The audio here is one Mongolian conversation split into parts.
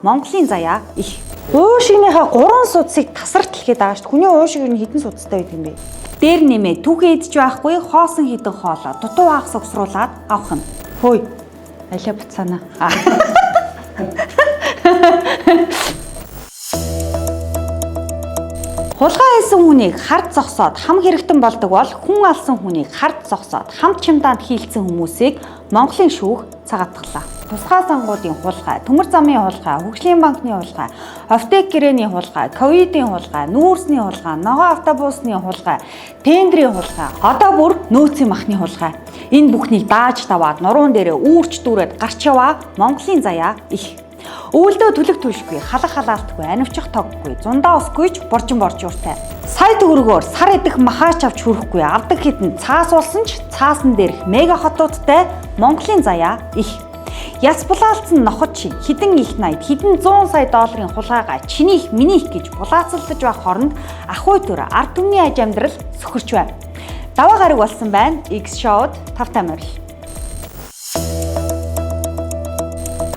Монголын заяа их. Уушигнийхаа 3 судсыг тасарт хэлгээд байгаа шүү дээ. Хүний уушиг нь хэдэн судастай байдаг юм бэ? Дээр нэмээ түүхээ идэж байхгүй хоосон хідэн хоолоо дутуу хагас угсруулад авах нь. Хөөе. Алиа буцаана. Хулгай хийсэн хүнийг хард зогсоод хам хэрэгтэн болдог бол хүн алсан хүнийг хард зогсоод хамт чимдаанд хийлцэн хүмүүсийг Монголын шүүх цагаатглаа. Тусгай сангуудын хулгай, төмөр замын хулгай, хөгжлийн банкны хулгай, Офтек гэрээний хулгай, ковидын хулгай, нүүрсний хулгай, ногоо автобусны хулгай, тендрийн хулгай, одоо бүр нөөцийн махны хулгай. Энэ бүхнийг дааж таваад нуруунд дээрээ үүрч дүүрээд гарч яваа Монголын заяа их. Өвөлдөө түлэг түлшгүй, халах халаалтгүй, анивчих тоггүй, зундаа усгүйч боржин боржууртай. Сая төгрөгөөр сар идэх махаач авч хүрэхгүй авдаг хитэн цаас болсон ч цаасан дээрх мега хотуудтай Монголын заяа их. Яс булаалцсан ноход шиг хідэн их найд хідэн 100 сая долларын хулгайгаа чинийх минийх гэж булаацалдаж байх хооронд ахуй төр ард түмний аж амьдрал сөхөрч байна. Даваа гараг болсон байна. X шоуд тавтай морил.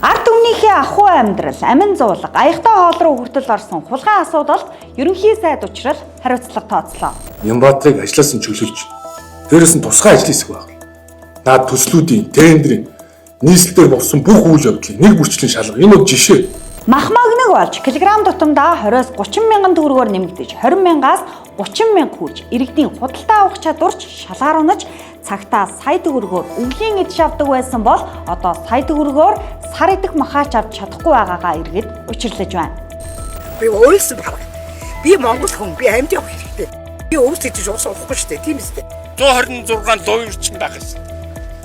Ард түмнийхээ ахуй амьдрал, амин зуулга, аяхтай хоол руу хүртэл орсон хулгай асуудалд ерөнхий сайд учрал хариуцлага тооцлоо. Ямбаатрыг ажлаас нь чөлөөлж, дээрээс нь тусгай ажил хийсэг байна. Наад төслүүдийн, тендрийн, нийслэлээр болсон бүх үйл явдлыг нэг бүрчлэн шалга. Энэ үг жишээ. Мах магнаг болж килограмм тутамдаа 20-30 мянган төгрөгөөр нэмэгдэж 20 мянгаас 30 мянга хүрч иргэдийн худалдаа авах чадварч шалгаар унаж цагтаа сая төгрөгөөр өвлийн идэж авдаг байсан бол одоо сая төгрөгөөр сар идэх махаач авч чадахгүй байгаагаа иргэд учирлаж байна. Би өөрөөсөө баг. Би Монгол хүн, би амьд явах хэрэгтэй. Би өвс идэж уусах болохгүй шүү дээ, тийм үстэй. 126 луурчин байх гэсэн.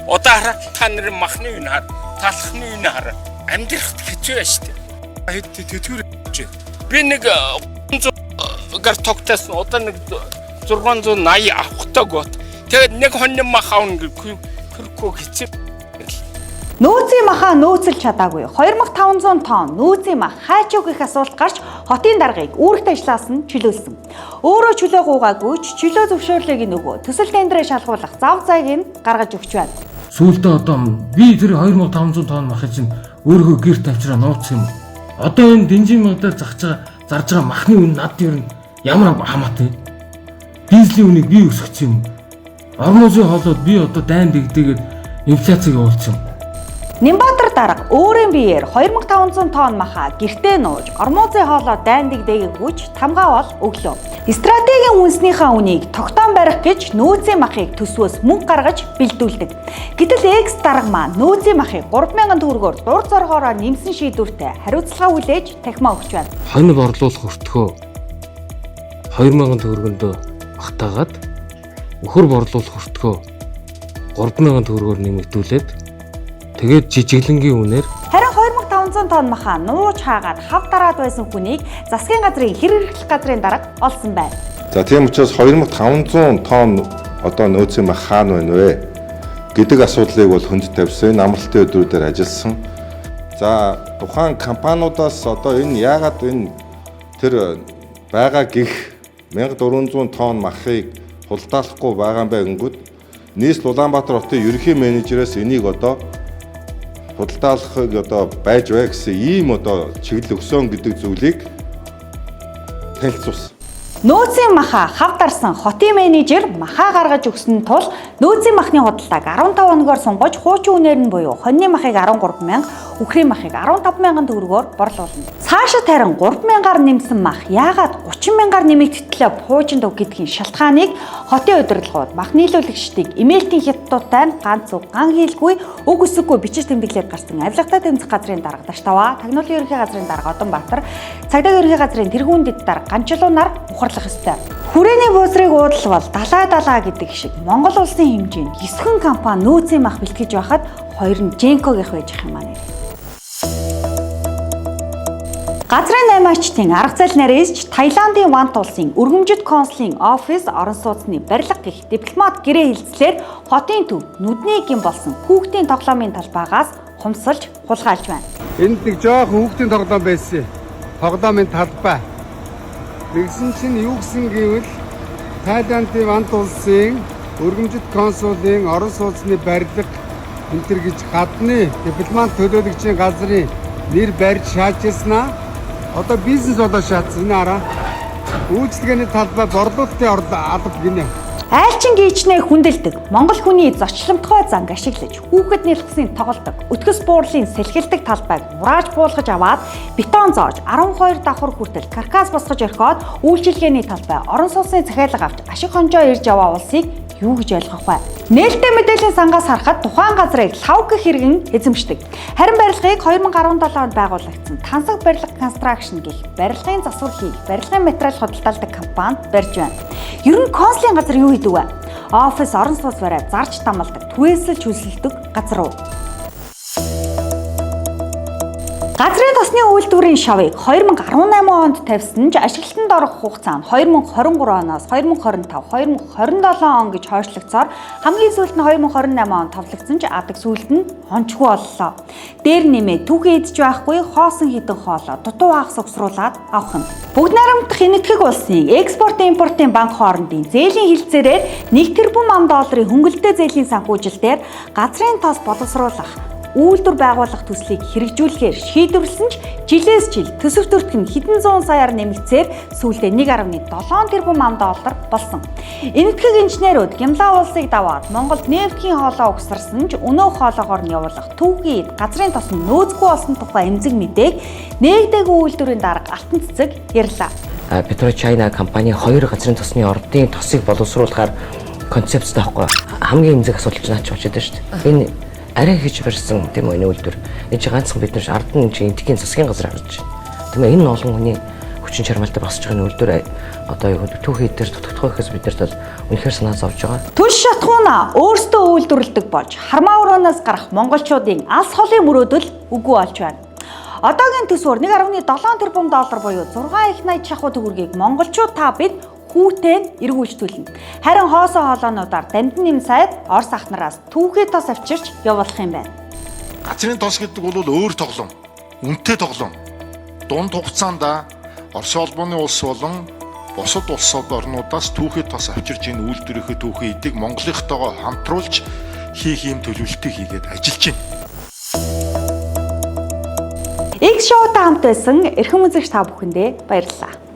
Одоо хараа та нарын махны үн хар, талхны үн хар. Амьдрахт хэцүү байж тээ. Хэд тэтгэр гэж. Би нэг 100 гар тогтоос одоо нэг 680 авахтай гот. Тэгээд нэг хоньны мах аавна гэхгүй хэцүү. Нөөцийн махаа нөөцөлж чадаагүй 2500 тонн нөөцийн мах хайчуу гэх асуулт гарч хотын даргаыг үүрэгт ажиллаас нь чөлөөлсөн. Өөрөө чөлөө гуугаагүй ч чөлөө зөвшөөрлөгийг нөгөө төсөл тендрээ шалгуулах зав зайг нь гаргаж өгч байна. Сүүлдээ одоо би тэр 2500 тонн махыг чинь өөрөө гэрт авчраа нууцсан юм. Одоо энэ дэнжин магдаар зарж байгаа махны үн над ер нь ямар хамаатай. Дизелийн үнийг би өсгөсөн юм. Ормозын хоолойд би одоо дайн дэгдээгээд инфляцийг явуулсан. Нямбатар дарга өөрийн биеэр 2500 тонн махаа гэртээ нууж ормозын хоолой дайндаг дээгүүч тамгаа бол өглөө. Стратегийн үнснийхээ үнийг тогтоон барих гэж нөөцийн махыг төсвөөс мөнгө гаргаж бэлдүүлдэг. Гэтэл X дарга маань нөөцийн махыг 3000 төгрөгөөр дур зоргоороо нэмсэн шийдвэртэй хариуцлага хүлээж тахимаа өгч байна. Хоног орлуулах өртгөө 2000 төгрөгөнд багтаагаад өхөр борлуулах өртгөө 3000 төгрөгөөр нэмэгдүүлээд тэгээд жижиглэнгийн үнээр харин 2500 тонн махаа нууж хаагаад хав дараад байсан хүнийг засгийн газрын хэрэглэх газрын дарга олсон байна. За тийм учраас 2500 тонн одоо нөөцийн мах хаана байна вэ гэдэг асуудлыг бол хүнд тавьсан. Энэ амралтын өдрүүдээр ажилласан. За тухайн компаниудаас одоо энэ яагаад энэ тэр байгаа гих 1400 тонн махыг худалдаалахгүй байгаа юм бэ гингүүд нийслэл Улаанбаатар хотын ерөнхий менежерээс энийг одоо худалдаалахыг одоо байж бай гэсэн ийм одоо чиглэл өгсөн гэдэг зүйлийг танилцуулсан. Нөөцийн махаа хав дарсан хотын менежер махаа гаргаж өгсөн тул нөөцийн махны худалдааг 15 хоногоор сунгаж хуучин үнээр нь буюу хоньны махыг 13000, үхрийн махыг 15000 төгрөгөөр борлуулна. Цаашид харин 3000-аар нэмсэн мах яагаад 30000-аар нэмэгдэлээ хуучинд өг гэдгийн шалтгааныг хотын удирдлагууд мах нийлүүлэгчдийг имэйлтийн хятадуудтай ганц үг ган хийлгүй өг өсөхгүй бичиж тэмдэглээд гарсан авилгатай тэмцэх газрын дарга Таштаваа, Тагнуулын ерөнхий газрын дарга Одонбаатар, Цагдаагийн ерөнхий газрын тэргүүн дэд дарга Ганчлуунаар ухарлах ёстой. Хүрээний бөөзрийг уудлвал далаа гэдэг шиг Монгол улсын хэмжээнд 9 компани нөөцийн мах бэлтгэж байхад хоёр нь Женкогийнх байж их юм аа нэр. Газрын наймаачдын арга зал нарийж Таиландын Вант улсын өргөмжит консулын офис орон сууцны барилга гэх дипломат гэрээ хэлцлээр хотын төв нүдний гин болсон хүүхдийн тоглоомын талбайгаас хумсалж хулгайлж байна. Энд нэг жоохон хүүхдийн тоглоом байсан. Тоглоомын талбай. Тэгсэн чинь юу гэсэн гэвэл Таиландын Вант улсын өргөмжит консулын орон сууцны барилга энтэр гэж гадны дипломат төлөөлөгчийн газрын нэр барьж шаажсан. Одоо бизнес болоо шаацсан энэ араа. Үйлчлэгээний талбай борлуулалтын алба гинэ. Айлчин гийчнээ хүндэлдэг, Монгол хүний зочломтгой занг ашиглаж, хүүхэд нэлхсийн тоглодог, өтгөс буурлын сэлгэлдэг талбайг мурааж буулгаж аваад, бетон зоож 12 давхар хүртэл каркас босгож орхиод, үйлчилгээний талбай орон сууцны захиалга авч ашиг хонжоо ирж яваа улсыг юу гэж ойлгох вэ? Нээлттэй мэдээллийн сангаас харахад тухайн газрыг лав гэх хэрэгэн эзэмшдэг. Харин барилгыг 2017 онд байгуулагдсан Тансаг барилга констракшн гэх барилгын засвар хийх, барилгын материал худалдаалдаг компанид барьж байна. Ер нь консулын газар юу хийдэг вэ? Офис, орон сууц бариад зарж тамалдаг, түгээсэлж хүсэлдэг газар уу? Газрын тосны үйлдвэрийн шавыг 2018 онд тавьсан ч ашиглалтанд орох хугацаа нь 2023 оноос 2025, 2027 он гэж хойшлогцоор хамгийн сүүлд нь 2028 онд товлогдсон ч адаг сүүлд нь хончгүй боллоо. Дээр нэмээд түүхий идэж байхгүй хоосон хідэн хоолоо дутуу хагас угсруулад авах нь. Бүгд найрамдах энэтхэг улсын экспорт импортын банк хоорондын зээлийн хилцээрээр 1 тэрбум ам долларын хөнгөлөлтөө зээлийн санхүүжилтээр газрын тос боловсруулах үйлдвэр байгуулах төслийг хэрэгжүүлэхээр шийдвэрлсэн ч жилээс жил төсөв төртг нь хэдэн зуун саяар нэмэгдсээр сүүлдээ 1.7 тэрбум ам доллар болсон. Энэтхэг инженерүүд Гямлаа улсыг даваад Монголд нефтийн хоолоо угсарсан ч өнөө хоолоогоор нь явуулах түүхийд газрын тос нь нөөцгүй болсон тухай эмзэг мэдээг нээгдээг үйлдвэрийн дарга Алтан цэцэг ярьлаа. PetroChina компани 2 газрын тосны ордын тосыг боловсруулахаар концепцтэй байхгүй. Хамгийн эмзэг асуудал ч наач очоод шүү дээ. Энэ арай хийж барьсан тийм үү үйлдвэр. Энэ чи ганцхан бид нар ард нь чи энтхийн засгийн газар харж байна. Тийм ээ энэ олон хүний хүчин чармайлтаар босч байгаа үйлдвэр одоо юу түүхий дээр дутагдах гэхээс бид нарт үнэхээр санаа зовж байгаа. Түнш шатхууна өөрсдөө үйлдвэрлэдэг болж хармаа өрөөнөөс гарах монголчуудын алс холын мөрөөдөл үгүй болж байна. Одоогийн төсвөр 1.7 тэрбум доллар буюу 6 их 80 шахуу төгрөгийг монголчууд та бид хүүтэн эргүүлжтүүлнэ. Харин хоосоо хоолоонуудаар дамжин нэм сайд Орос ах нараас түүхий тос авчирч явуулах юм байна. Газрын тос гэдэг бол өөр тоглоом, үнэтэй тоглоом. Дунд хугацаанд Орос улбаны улс болон бусад улс орнуудаас түүхий тос авчирч энэ үйлдвэрийнхээ түүхий эдийг Монголынхтойгоо хамтруулж хийх юм төлөвлөлтийг хийгээд ажиллаж байна. X шоутай хамт байсан эрхэм үзэгч та бүхэндээ баярлалаа.